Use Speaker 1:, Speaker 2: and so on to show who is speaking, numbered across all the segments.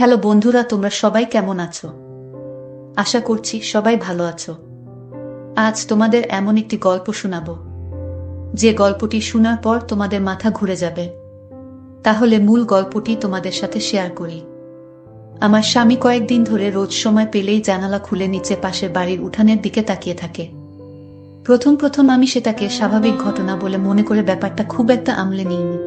Speaker 1: Hello বন্ধুরা, তোমরা সবাই কেমন আছো? আশা করছি সবাই ভালো আছো। আজ তোমাদের এমন একটি গল্প শোনাবো যে গল্পটি শোনার পর তোমাদের মাথা ঘুরে যাবে। তাহলে মূল গল্পটি তোমাদের সাথে শেয়ার করি। আমার স্বামী কয়েকদিন ধরে রোজ সময় পেলেই জানালা খুলে নিচে পাশের বাড়ির উঠানের দিকে তাকিয়ে থাকে। প্রথম প্রথম আমি সেটাকে স্বাভাবিক ঘটনা বলে মনে করে ব্যাপারটা খুব একটা আমলে নিইনি,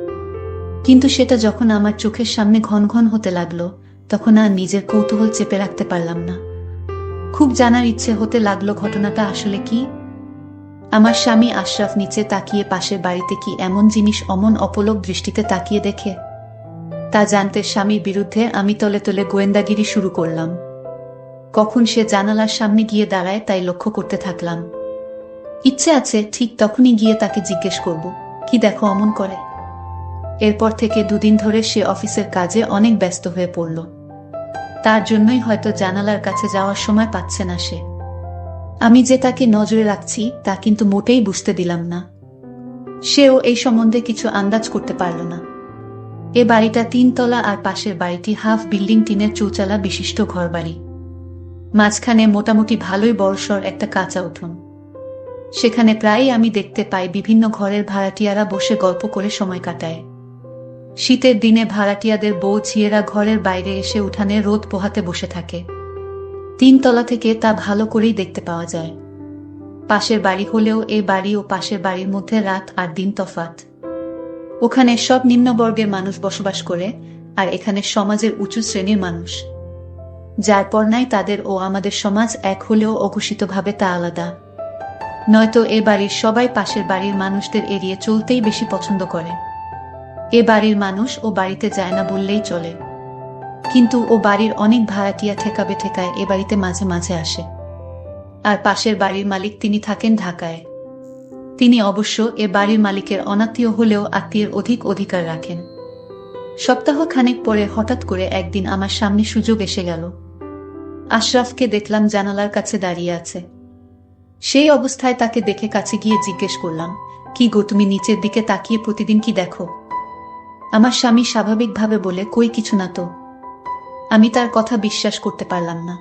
Speaker 1: কিন্তু সেটা যখন আমার চোখের সামনে ঘন ঘন হতে লাগলো, তখন আর নিজের কৌতূহল চেপে রাখতে পারলাম না। খুব জানার ইচ্ছে হতে লাগলো ঘটনাটা আসলে কি। আমার স্বামী আশরাফ নিচে তাকিয়ে পাশের বাড়িতে কি এমন জিনিস অমন অপলক দৃষ্টিতে তাকিয়ে দেখে, তা জানতে স্বামীর বিরুদ্ধে আমি তলে তলে গোয়েন্দাগিরি শুরু করলাম। কখন সে জানালার সামনে গিয়ে দাঁড়ায় তাই লক্ষ্য করতে থাকলাম। ইচ্ছে আছে ঠিক তখনই গিয়ে তাকে জিজ্ঞেস করব, কি দেখো অমন করে। এরপর থেকে দুদিন ধরে সে অফিসের কাজে অনেক ব্যস্ত হয়ে পড়ল। তার জন্যই হয়তো জানালার কাছে যাওয়ার সময় পাচ্ছে না সে। আমি যে তাকে নজরে রাখছি তা কিন্তু মোটেই বুঝতে দিলাম না। সেও এই সম্বন্ধে কিছু আন্দাজ করতে পারল না। এ বাড়িটা 3 তলা আর পাশের বাড়িটি হাফ বিল্ডিং, টিনের চৌচালা বিশিষ্ট ঘরবাড়ি। মাঝখানে মোটামুটি ভালোই বড়সড় একটা কাঁচা উঠোন। সেখানে প্রায়ই আমি দেখতে পাই বিভিন্ন ঘরের ভাড়াটিয়ারা বসে গল্প করে সময় কাটায়। শীতের দিনে ভাড়াটিয়াদের বউ ঝিয়েরা ঘরের বাইরে এসে উঠানে রোদ পোহাতে বসে থাকে। 3 তলা থেকে তা ভালো করেই দেখতে পাওয়া যায়। পাশের বাড়ি হলেও এ বাড়ি ও পাশের বাড়ির মধ্যে রাত আর দিন তফাৎ। ওখানে সব নিম্নবর্গের মানুষ বসবাস করে, আর এখানে সমাজের উঁচু শ্রেণীর মানুষ। যার পর নাই তাদের ও আমাদের সমাজ এক হলেও অঘোষিতভাবে তা আলাদা। নয়তো এ বাড়ির সবাই পাশের বাড়ির মানুষদের এড়িয়ে চলতেই বেশি পছন্দ করে। এ বাড়ির মানুষ ও বাড়িতে যায় না বললেই চলে, কিন্তু ও বাড়ির অনেক ভাড়াটিয়া ঠেকাবে ঠেকায় এ বাড়িতে মাঝে মাঝে আসে। আর পাশের বাড়ির মালিক তিনি থাকেন ঢাকায়। তিনি অবশ্য এ বাড়ির মালিকের অনাত্মীয় হলেও আত্মীয়ের অধিক অধিকার রাখেন। সপ্তাহ খানেক পরে হঠাৎ করে একদিন আমার সামনে সুযোগ এসে গেল। আশরাফকে দেখলাম জানালার কাছে দাঁড়িয়ে আছে। সেই অবস্থায় তাকে দেখে কাছে গিয়ে জিজ্ঞেস করলাম, কি গো, তুমি নিচের দিকে তাকিয়ে প্রতিদিন কি দেখো? আমার স্বামী স্বাভাবিকভাবে বলে, কই কিছু না তো। আমি তার কথা বিশ্বাস করতে পারলাম না।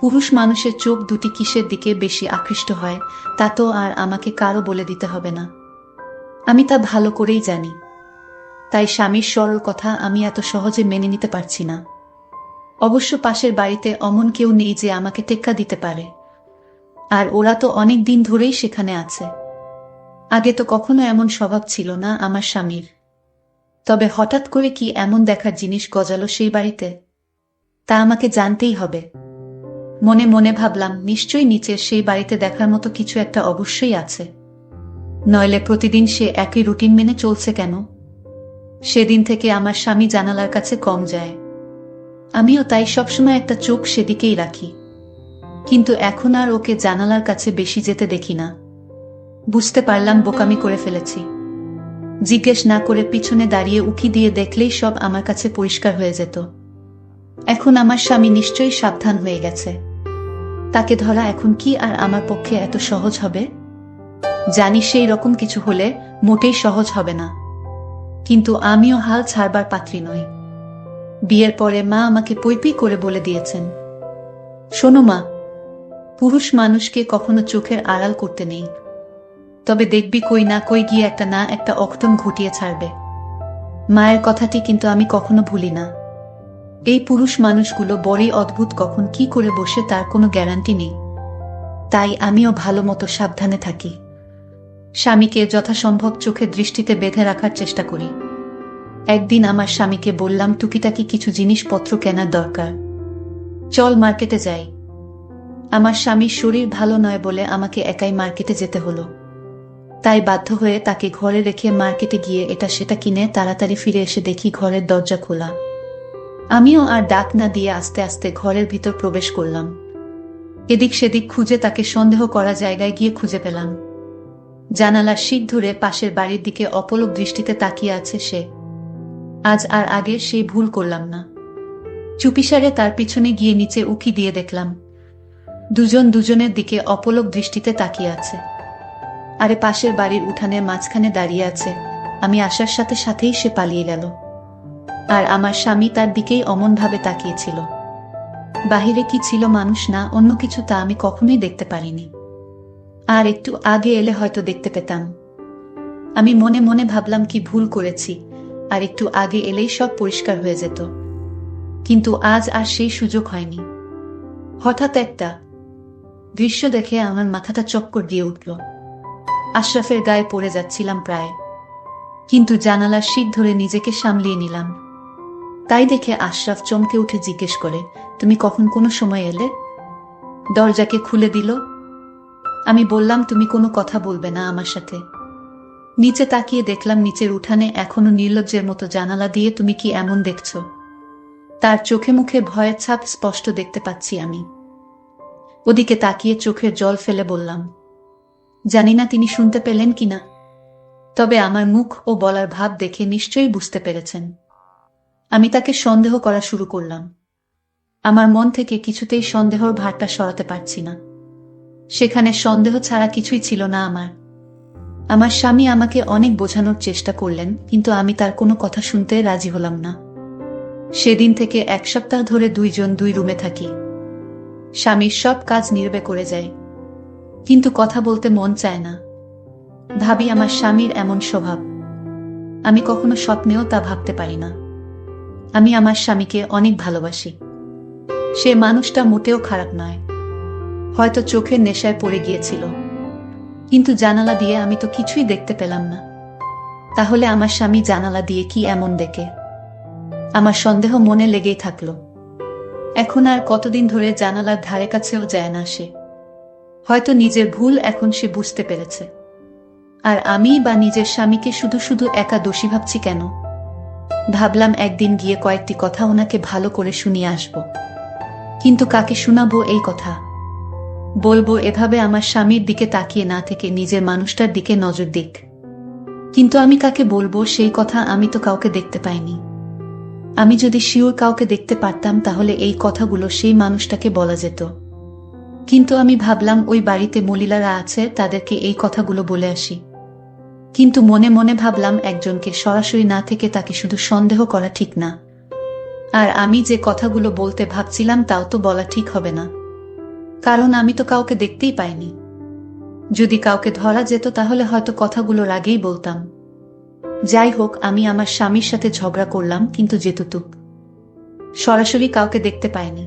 Speaker 1: পুরুষ মানুষের চোখ দুটি কিসের দিকে বেশি আকৃষ্ট হয় তা তো আর আমাকে কারো বলে দিতে হবে না। আমি তা ভালো করেই জানি। তাই স্বামীর সরল কথা আমি এত সহজে মেনে নিতে পারছি না। অবশ্য পাশের বাড়িতে অমন কেউ নেই যে আমাকে টেক্কা দিতে পারে। আর ওরা তো অনেক দিন ধরেই সেখানে আছে। আগে তো কখনো এমন স্বভাব ছিল না আমার স্বামীর। তবে হঠাৎ করে কি এমন দেখার জিনিস গজালো সেই বাড়িতে, তা আমাকে জানতেই হবে। মনে মনে ভাবলাম, নিশ্চয়ই নিচের সেই বাড়িতে দেখার মতো কিছু একটা অবশ্যই আছে। নইলে প্রতিদিন সে একই রুটিন মেনে চলছে কেন? সেদিন থেকে আমার স্বামী জানালার কাছে কম যায়। আমিও তাই সবসময় একটা চোখ সেদিকেই রাখি। কিন্তু এখন আর ওকে জানালার কাছে বেশি যেতে দেখি না। বুঝতে পারলাম বোকামি করে ফেলেছি। জিজ্ঞেস না করে পিছনে দাঁড়িয়ে উকি দিয়ে দেখলেই সব আমার কাছে পরিষ্কার হয়ে যেত। এখন আমার স্বামী নিশ্চয়ই সাবধান হয়ে গেছে। তাকে ধরা এখন কি আর আমার পক্ষে এত সহজ হবে? জানি সেই রকম কিছু হলে মোটেই সহজ হবে না, কিন্তু আমিও হাল ছাড়বার পাত্রী নই। বিয়ের পরে মা আমাকে পৈপি করে বলে দিয়েছেন, শোনো মা, পুরুষ মানুষকে কখনো চোখের আড়াল করতে নেই, তবে দেখবি কই না কই গিয়ে একটা না একটা অঘটন ঘটিয়ে ছাড়বে। মায়ের কথাটি কিন্তু আমি কখনো ভুলি না। এই পুরুষ মানুষগুলো বড়ই অদ্ভুত, কখন কি করে বসে তার কোনো গ্যারান্টি নেই। তাই আমিও ভালো মতো সাবধানে থাকি। স্বামীকে যথাসম্ভব চোখের দৃষ্টিতে বেঁধে রাখার চেষ্টা করি। একদিন আমার স্বামীকে বললাম, টুকিটাকি কিছু জিনিসপত্র কেনার দরকার, চল মার্কেটে যাই। আমার স্বামীর শরীর ভালো নয় বলে আমাকে একাই মার্কেটে যেতে হলো। তাই বাধ্য হয়ে তাকে ঘরে রেখে মার্কেটে গিয়ে এটা সেটা কিনে তাড়াতাড়ি ফিরে এসে দেখি ঘরের দরজা খোলা। আমিও আর ডাক না দিয়ে আস্তে আস্তে ঘরের ভিতর প্রবেশ করলাম। এদিক সেদিক খুঁজে তাকে সন্দেহ করা জায়গায় গিয়ে খুঁজে পেলাম। জানালার শিক ধরে পাশের বাড়ির দিকে অপলক দৃষ্টিতে তাকিয়ে আছে সে। আজ আর আগে সেই ভুল করলাম না। চুপিসারে তার পিছনে গিয়ে নিচে উকি দিয়ে দেখলাম দুজন দুজনের দিকে অপলক দৃষ্টিতে তাকিয়ে আছে। আরে পাশের বাড়ির উঠানের মাঝখানে দাঁড়িয়ে আছে। আমি আসার সাথে সাথেই সে পালিয়ে গেল। আর আমার স্বামী তার দিকেই অমনভাবে তাকিয়েছিল। বাহিরে কি ছিল, মানুষ না অন্য কিছু, তা আমি কখনোই দেখতে পারিনি। আর একটু আগে এলে হয়তো দেখতে পেতাম। আমি মনে মনে ভাবলাম কি ভুল করেছি, আর একটু আগে এলেই সব পরিষ্কার হয়ে যেত। কিন্তু আজ আর সেই সুযোগ হয়নি। হঠাৎ একটা দৃশ্য দেখে আমার মাথাটা চক্কর দিয়ে উঠল। আশরাফের গায়ে পড়ে যাচ্ছিলাম প্রায়, কিন্তু জানালার শিক ধরে নিজেকে সামলিয়ে নিলাম। তাই দেখে আশরাফ চমকে উঠে জিজ্ঞেস করে, তুমি কখন কোনো সময় এলে? দরজাকে খুলে দিল। আমি বললাম, তুমি কোনো কথা বলবে না আমার সাথে? নিচে তাকিয়ে দেখলাম নিচের উঠানে এখনো নির্লজ্জের মতো জানালা দিয়ে তুমি কি এমন দেখছ? তার চোখে মুখে ভয়ের ছাপ স্পষ্ট দেখতে পাচ্ছি আমি। ওদিকে তাকিয়ে চোখের জল ফেলে বললাম, জানি না তিনি শুনতে পেলেন কিনা, তবে আমার মুখ ও বলার ভাব দেখে নিশ্চয়ই বুঝতে পেরেছেন। আমি তাকে সন্দেহ করা শুরু করলাম। আমার মন থেকে কিছুতেই সন্দেহর ভারটা সরাতে পারছি না। সেখানে সন্দেহ ছাড়া কিছুই ছিল না আমার স্বামী আমাকে অনেক বোঝানোর চেষ্টা করলেন, কিন্তু আমি তার কোনো কথা শুনতে রাজি হলাম না। সেদিন থেকে 1 সপ্তাহ ধরে দুইজন 2 রুমে থাকি। স্বামীর সব কাজ নীরবে করে যায়, কিন্তু কথা বলতে মন চায় না। ভাবি আমার স্বামীর এমন স্বভাব, আমি কখনো স্বপ্নেও তা ভাবতে পারি না। আমি আমার স্বামীকে অনেক ভালোবাসি। সে মানুষটা মোটেও খারাপ নয়, হয়তো চোখের নেশায় পড়ে গিয়েছিল, কিন্তু জানালা দিয়ে আমি তো কিছুই দেখতে পেলাম না। তাহলে আমার স্বামী জানালা দিয়ে কি এমন দেখে? আমার সন্দেহ মনে লেগেই থাকলো। এখন আর কতদিন ধরে জানালার ধারে কাছেও যায় না সে। হয়তো নিজের ভুল এখন সে বুঝতে পেরেছে। আর আমি বা নিজের স্বামীকে শুধু শুধু একা দোষী ভাবছি কেন? ভাবলাম একদিন গিয়ে কয়েকটি কথা ওনাকে ভালো করে শুনিয়ে আসব। কিন্তু কাকে শোনাবো এই কথা? বলবো এভাবে আমার স্বামীর দিকে তাকিয়ে না থেকে নিজের মানুষটার দিকে নজর দিক। কিন্তু আমি কাকে বলবো সেই কথা? আমি তো কাউকে দেখতে পাইনি। আমি যদি শিওর কাউকে দেখতে পারতাম তাহলে এই কথাগুলো সেই মানুষটাকে বলা যেত। কিন্তু আমি ভাবলাম ওই বাড়িতে মলিলারা আছে, তাদেরকে এই কথাগুলো বলে আসি। কিন্তু মনে মনে ভাবলাম একজনকে সরাসরি না থেকে তাকে শুধু সন্দেহ করা ঠিক না। আর আমি যে কথাগুলো বলতে ভাবছিলাম তাও তো বলা ঠিক হবে না, কারণ আমি তো কাউকে দেখতেই পাইনি। যদি কাউকে ধরা যেত তাহলে হয়তো কথাগুলোর আগেই বলতাম। যাই হোক, আমি আমার স্বামীর সাথে ঝগড়া করলাম, কিন্তু যেহেতু সরাসরি কাউকে দেখতে পাইনি,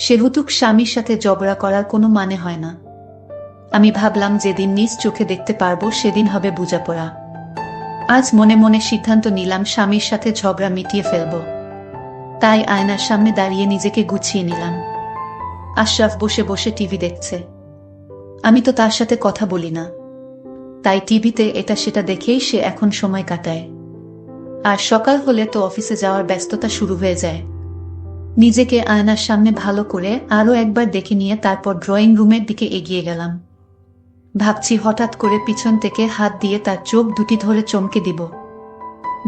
Speaker 1: সেহেতু স্বামীর সাথে ঝগড়া করার কোনো মানে হয় না। আমি ভাবলাম যেদিন নিজ চোখে দেখতে পারবো সেদিন হবে বোঝাপড়া। আজ মনে মনে সিদ্ধান্ত নিলাম স্বামীর সাথে ঝগড়া মিটিয়ে ফেলব। তাই আয়নার সামনে দাঁড়িয়ে নিজেকে গুছিয়ে নিলাম। আশরাফ বসে বসে টিভি দেখছে। আমি তো তার সাথে কথা বলি না, তাই টিভিতে এটা সেটা দেখেই সে এখন সময় কাটায়। আর সকাল হলে তো অফিসে যাওয়ার ব্যস্ততা শুরু হয়ে যায়। নিজেকে আয়নার সামনে ভালো করে আরো একবার দেখে নিয়ে তারপর ড্রয়িং রুমের দিকে এগিয়ে গেলাম। ভাবছি হঠাৎ করে পিছন থেকে হাত দিয়ে তার চোখ দুটি ধরে চমকে দিব।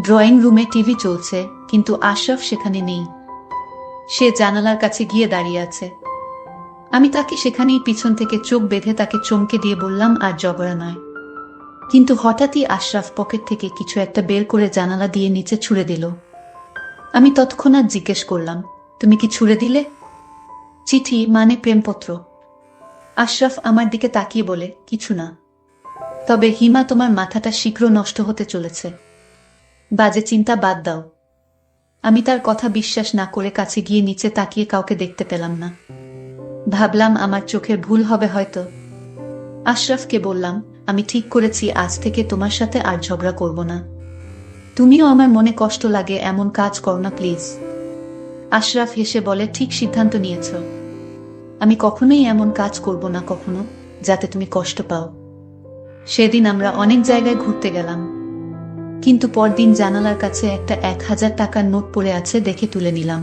Speaker 1: ড্রয়িং রুমে টিভি চলছে, কিন্তু আশরাফ সেখানে নেই। সে জানালার কাছে গিয়ে দাঁড়িয়ে আছে। আমি তাকে সেখানেই পিছন থেকে চোখ বেঁধে তাকে চমকে দিয়ে বললাম, আর ঝগড়া নয়। কিন্তু হঠাৎই আশরাফ পকেট থেকে কিছু একটা বের করে জানালা দিয়ে নিচে ছুঁড়ে দিল। আমি তৎক্ষণাৎ জিজ্ঞেস করলাম, তুমি কি ছুঁড়ে দিলে? চিঠি, মানে প্রেমপত্র। আশরাফ আমার দিকে তাকিয়ে বলে, কিছু না। তবে হিমা, তোমার মাথাটা শীঘ্র নষ্ট হতে চলেছে। বাজে চিন্তা বাদ দাও। আমি তার কথা বিশ্বাস না করে কাছে গিয়ে নিচে তাকিয়ে কাউকে দেখতে পেলাম না। ভাবলাম আমার চোখের ভুল হবে হয়তো। আশরাফকে বললাম, আমি ঠিক করেছি আজ থেকে তোমার সাথে আর ঝগড়া করব না। তুমিও আমার মনে কষ্ট লাগে এমন কাজ করো না প্লিজ। আশরাফ হেসে বলে, ঠিক সিদ্ধান্ত নিয়েছ। আমি কখনোই এমন কাজ করব না কখনো, যাতে তুমি কষ্ট পাও। সেদিন আমরা অনেক জায়গায় ঘুরতে গেলাম, কিন্তু পরদিন জানালার কাছে একটা 1000 টাকার নোট পড়ে আছে দেখে তুলে নিলাম।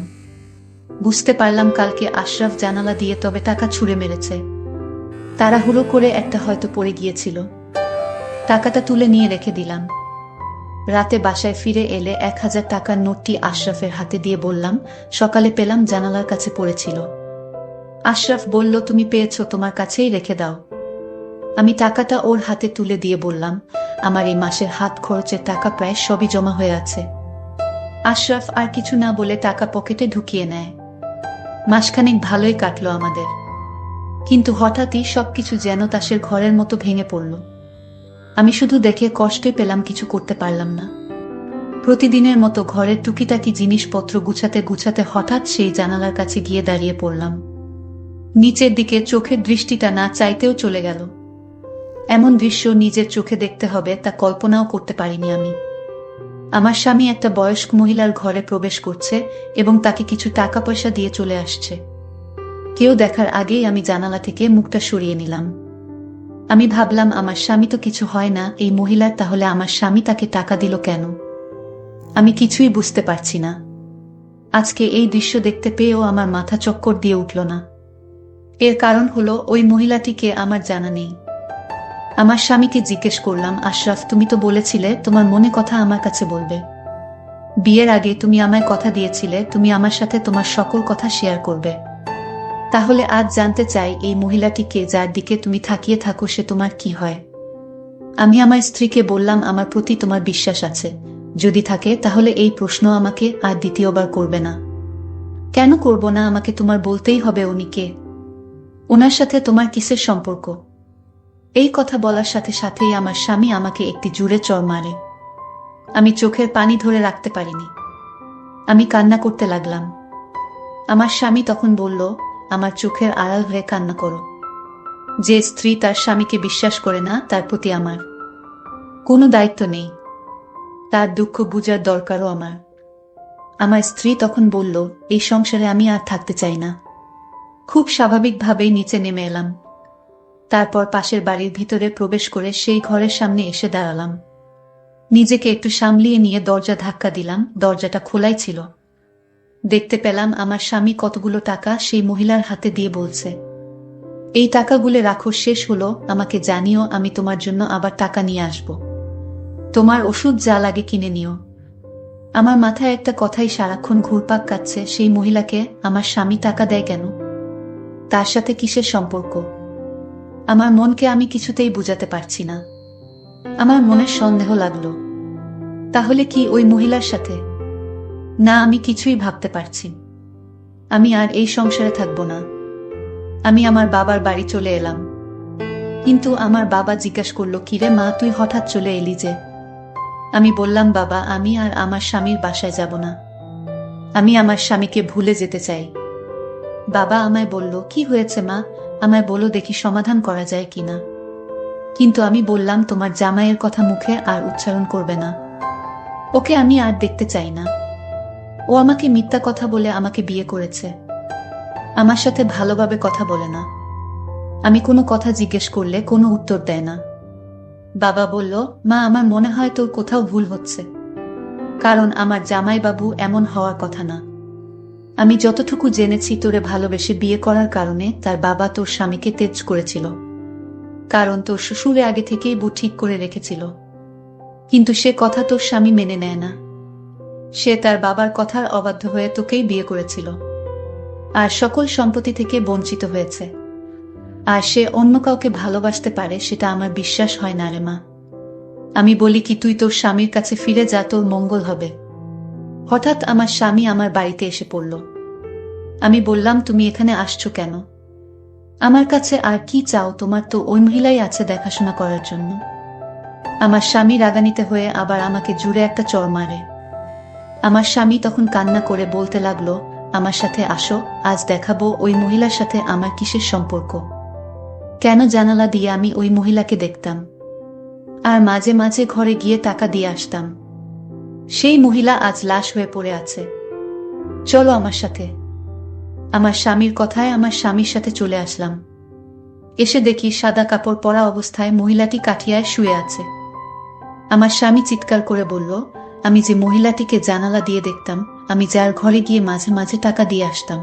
Speaker 1: বুঝতে পারলাম কালকে আশরাফ জানালা দিয়ে তবে টাকা ছুঁড়ে মেরেছে। তাড়াহুড়ো করে একটা হয়তো পড়ে গিয়েছিল। টাকাটা তুলে নিয়ে রেখে দিলাম। রাতে বাসায় ফিরে এলে 1000 টাকার নোটটি আশরাফের হাতে দিয়ে বললাম, সকালে পেলাম জানালার কাছে পড়েছিল। আশরাফ বলল, তুমি পেয়েছো, তোমার কাছেই রেখে দাও। আমি টাকাটা ওর হাতে তুলে দিয়ে বললাম, আমার এই মাসের হাত খরচের টাকা প্রায় সবই জমা হয়ে আছে। আশরাফ আর কিছু না বলে টাকা পকেটে ঢুকিয়ে নেয়। মাসখানেক ভালোই কাটলো আমাদের, কিন্তু হঠাৎই সবকিছু যেন তাসের ঘরের মতো ভেঙে পড়ল। আমি শুধু দেখে কষ্টে পেলাম, কিছু করতে পারলাম না। প্রতিদিনের মতো ঘরের টুকিটাকি জিনিসপত্র গুছাতে গুছাতে হঠাৎ সেই জানালার কাছে গিয়ে দাঁড়িয়ে পড়লাম। নিচের দিকে চোখের দৃষ্টিটা না চাইতেও চলে গেল। এমন দৃশ্য নিজের চোখে দেখতে হবে তা কল্পনাও করতে পারিনি আমি। আমার স্বামী একটা বয়স্ক মহিলার ঘরে প্রবেশ করছে এবং তাকে কিছু টাকা পয়সা দিয়ে চলে আসছে। কেউ দেখার আগেই আমি জানালা থেকে মুখটা সরিয়ে নিলাম। আমি ভাবলাম, আমার স্বামী তো কিছু হয় না, এই মহিলার তাহলে আমার স্বামী তাকে টাকা দিল কেন? আমি কিছুই বুঝতে পারছি না। আজকে এই দৃশ্য দেখতে পেয়েও আমার মাথা চক্কর দিয়ে উঠল না। এর কারণ হলো ওই মহিলাটিকে আমার জানা নেই। আমার স্বামীকে জিজ্ঞেস করলাম, আশরাফ, তুমি তো বলেছিলে তোমার মনে কথা আমার কাছে বলবে। বিয়ের আগে তুমি আমায় কথা দিয়েছিলে তুমি আমার সাথে তোমার সকল কথা শেয়ার করবে। তাহলে আজ জানতে চাই, এই মহিলাটিকে যার দিকে তুমি তাকিয়ে থাকো সে তোমার কি হয়? আমি আমার স্ত্রীকে বললাম, আমার প্রতি তোমার বিশ্বাস আছে, যদি থাকে তাহলে এই প্রশ্ন আমাকে আর দ্বিতীয়বার করবে না। কেন করব না? আমাকে তোমার বলতেই হবে উনি কে, ওনার সাথে তোমার কিসের সম্পর্ক? এই কথা বলার সাথে সাথেই আমার স্বামী আমাকে একটি জোরে চড় মারে। আমি চোখের পানি ধরে রাখতে পারিনি, আমি কান্না করতে লাগলাম। আমার স্বামী তখন বলল, আমার চোখের আড়াল হয়ে কান্না করো। যে স্ত্রী তার স্বামীকে বিশ্বাস করে না তার প্রতি আমার কোনো দায়িত্ব নেই, তার দুঃখ বুঝার দরকারও আমার। আমার স্ত্রী তখন বলল, এই সংসারে আমি আর থাকতে চাই না। খুব স্বাভাবিকভাবেই নিচে নেমে এলাম। তারপর পাশের বাড়ির ভিতরে প্রবেশ করে সেই ঘরের সামনে এসে দাঁড়ালাম। নিজেকে একটু সামলিয়ে নিয়ে দরজা ধাক্কা দিলাম, দরজাটা খোলাই ছিল। দেখতে পেলাম আমার স্বামী কতগুলো টাকা সেই মহিলার হাতে দিয়ে বলছে, এই টাকাগুলো রাখো, শেষ হলো আমাকে জানিও, আমি তোমার জন্য আবার টাকা নিয়ে আসব। তোমার ওষুধ যা লাগে কিনে নিও। আমার মাথায় একটা কথাই সারাক্ষণ ঘুরপাক কাচ্ছে, সেই মহিলাকে আমার স্বামী টাকা দেয় কেন? তার সাথে কিসের সম্পর্ক? আমার মনকে আমি কিছুতেই বুঝাতে পারছি না। আমার মনের সন্দেহ লাগলো, তাহলে কি ওই মহিলার সাথে? না, আমি কিছুই ভাবতে পারছি। আমি আর এই সংসারে থাকবো না। আমি আমার বাবার বাড়ি চলে এলাম। কিন্তু আমার বাবা জিজ্ঞাসা করলো, কিরে মা, তুই হঠাৎ চলে এলি যে? আমি বললাম, বাবা, আমি আর আমার স্বামীর বাসায় যাব না। আমি আমার স্বামীকে ভুলে যেতে চাই। বাবা আমায় বলল, কি হয়েছে মা, আমায় বলো দেখি সমাধান করা যায় কিনা। কিন্তু আমি বললাম, তোমার জামাইয়ের কথা মুখে আর উচ্চারণ করবে না। ওকে আমি আর দেখতে চাই না। ও আমাকে মিথ্যা কথা বলে আমাকে বিয়ে করেছে। আমার সাথে ভালোভাবে কথা বলে না। আমি কোনো কথা জিজ্ঞেস করলে কোনো উত্তর দেয় না। বাবা বলল, মা, আমার মনে হয় তোর কোথাও ভুল হচ্ছে, কারণ আমার জামাইবাবু এমন হওয়ার কথা না। আমি যতটুকু জেনেছি, তোরে ভালোবেসে বিয়ে করার কারণে তার বাবা তোর স্বামীকে তেজ করেছিল, কারণ তোর শ্বশুরে আগে থেকেই বউ ঠিক করে রেখেছিল। কিন্তু সে কথা তোর স্বামী মেনে নেয় না। সে তার বাবার কথার অবাধ্য হয়ে তোকেই বিয়ে করেছিল, আর সকল সম্পত্তি থেকে বঞ্চিত হয়েছে। আর সে অন্য কাউকে ভালোবাসতে পারে সেটা আমার বিশ্বাস হয় না রে মা। আমি বলি কি, তুই তোর স্বামীর কাছে ফিরে যা, তোর মঙ্গল হবে। হঠাৎ আমার স্বামী আমার বাড়িতে এসে পড়ল। আমি বললাম, তুমি এখানে আসছো কেন? আমার কাছে আর কি চাও? তোমার তো ওই মহিলাই আছে দেখাশোনা করার জন্য। আমার স্বামী রাগান্বিত হয়ে আবার আমাকে জুড়ে একটা চড় মারে। আমার স্বামী তখন কান্না করে বলতে লাগলো, আমার সাথে আসো, আজ দেখাবো ওই মহিলার সাথে আমার কিসের সম্পর্ক। কেন জানালা দিয়ে আমি ওই মহিলাকে দেখতাম, আর মাঝে মাঝে ঘরে গিয়ে টাকা দিয়ে আসতাম। সেই মহিলা আজ লাশ হয়ে পড়ে আছে। চলো আমার সাথে। আমার স্বামীর কথায় আমার স্বামীর সাথে চলে আসলাম। এসে দেখি সাদা কাপড় পরা অবস্থায় মহিলাটি কাঠিয়ায় শুয়ে আছে। আমার স্বামী চিৎকার করে বলল, আমি যে মহিলাটিকে জানালা দিয়ে দেখতাম, আমি যার ঘরে গিয়ে মাঝে মাঝে টাকা দিয়ে আসতাম,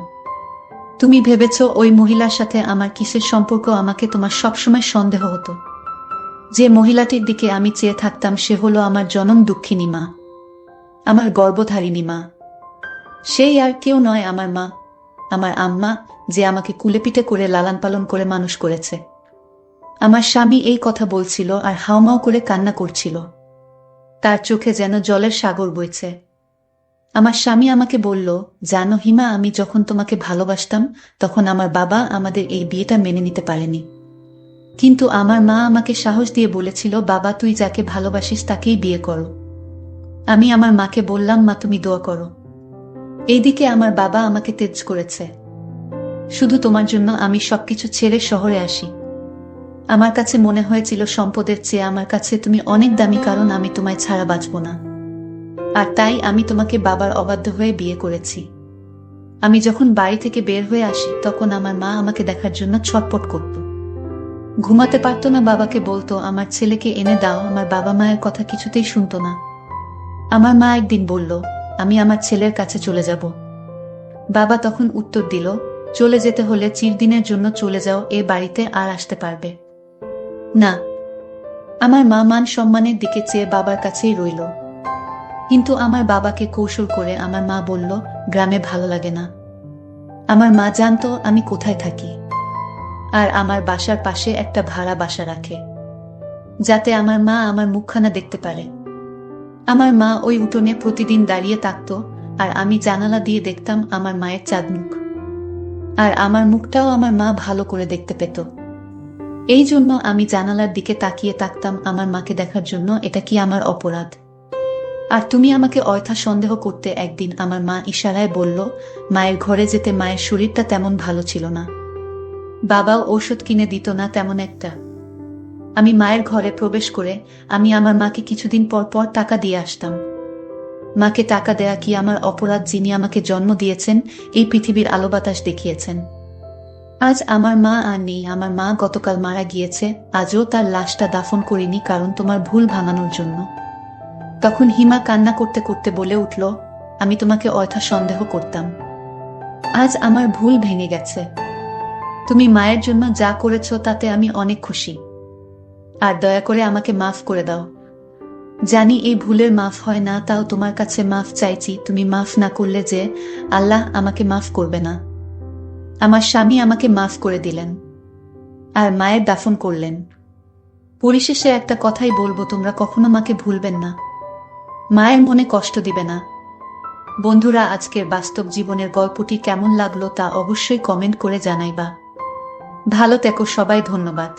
Speaker 1: তুমি ভেবেছ ওই মহিলার সাথে আমার কিসের সম্পর্ক? আমাকে তোমার সবসময় সন্দেহ হতো। যে মহিলাটির দিকে আমি চেয়ে থাকতাম সে হলো আমার জনম দুঃখিনী মা, আমার গর্ভধারিণী মা। সেই আর কেউ নয়, আমার মা, আমার আম্মা, যে আমাকে কুলেপিঠে করে লালন পালন করে মানুষ করেছে। আমার স্বামী এই কথা বলছিল আর হাউমাউ করে কান্না করছিল। তার চোখে যেন জলের সাগর বইছে। আমার স্বামী আমাকে বলল, জানো হিমা, আমি যখন তোমাকে ভালোবাসতাম তখন আমার বাবা আমাদের এই বিয়েটা মেনে নিতে পারেনি। কিন্তু আমার মা আমাকে সাহস দিয়ে বলেছিল, বাবা তুই যাকে ভালোবাসিস তাকেই বিয়ে করো। আমি আমার মাকে বললাম, মা তুমি দোয়া করো। এইদিকে আমার বাবা আমাকে তেজ করেছে। শুধু তোমার জন্য আমি সবকিছু ছেড়ে শহরে আসি। আমার কাছে মনে হয়েছিল সম্পদের চেয়ে আমার কাছে তুমি অনেক দামি, কারণ আমি তোমায় ছাড়া বাঁচব না। আর তাই আমি তোমাকে বাবার অবাধ্য হয়ে বিয়ে করেছি। আমি যখন বাড়ি থেকে বের হয়ে আসি তখন আমার মা আমাকে দেখার জন্য ছটপট করত। ঘুমাতে পারত না, বাবাকে বলতো আমার ছেলেকে এনে দাও। আমার বাবা মায়ের কথা কিছুতেই শুনতো না। আমার মা একদিন বলল, আমি আমার ছেলের কাছে চলে যাব। বাবা তখন উত্তর দিল, চলে যেতে হলে চিরদিনের জন্য চলে যাও, এ বাড়িতে আর আসতে পারবে না। আমার মা মান সম্মানের দিকে চেয়ে বাবার কাছেই রইল। কিন্তু আমার বাবাকে কৌশল করে আমার মা বলল, গ্রামে ভালো লাগে না। আমার মা জানতো আমি কোথায় থাকি, আর আমার বাসার পাশে একটা ভাড়া বাসা রাখে, যাতে আমার মা আমার মুখখানা দেখতে পারে। আমার মা ওই উঠোনে প্রতিদিন দাঁড়িয়ে থাকতো, আর আমি জানালা দিয়ে দেখতাম আমার মায়ের চাঁদ মুখ। আর আমার মুখটাও আমার মা ভালো করে দেখতে পেত। এই জন্য আমি জানালার দিকে তাকিয়ে থাকতাম আমার মাকে দেখার জন্য। এটা কি আমার অপরাধ? আর তুমি আমাকে অযথা সন্দেহ করতে। একদিন আমার মা ইশারায় বলল মায়ের ঘরে যেতে। মায়ের শরীরটা তেমন ভালো ছিল না, বাবাও ঔষধ কিনে দিত না তেমন একটা। আমি মায়ের ঘরে প্রবেশ করে আমি আমার মাকে কিছুদিন পর পর টাকা দিয়ে আসতাম। মাকে টাকা দেয়া কি আমার অপরাধ? যিনি আমাকে জন্ম দিয়েছেন, এই পৃথিবীর আলো বাতাস দেখিয়েছেন। আজ আমার মা আর নেই। আমার মা গতকাল মারা গিয়েছে, আজও তার লাশটা দাফন করিনি, কারণ তোমার ভুল ভাঙানোর জন্য। তখন হিমা কান্না করতে করতে বলে উঠল, আমি তোমাকে অযথা সন্দেহ করতাম। আজ আমার ভুল ভেঙে গেছে। তুমি মায়ের জন্য যা করেছ তাতে আমি অনেক খুশি। আর দয়া করে আমাকে মাফ করে দাও। জানি এই ভুলের মাফ হয় না, তাও তোমার কাছে মাফ চাইছি। তুমি মাফ না করলে যে আল্লাহ আমাকে মাফ করবে না। আমার স্বামী আমাকে মাফ করে দিলেন, আর মায়ের দাফন করলেন। পরিশেষে একটা কথাই বলবো, তোমরা কখনো মাকে ভুলবেন না, মায়ের মনে কষ্ট দিবে না। বন্ধুরা, আজকের বাস্তব জীবনের গল্পটি কেমন লাগলো তা অবশ্যই কমেন্ট করে জানাইবা। ভালো থেকো সবাই, ধন্যবাদ।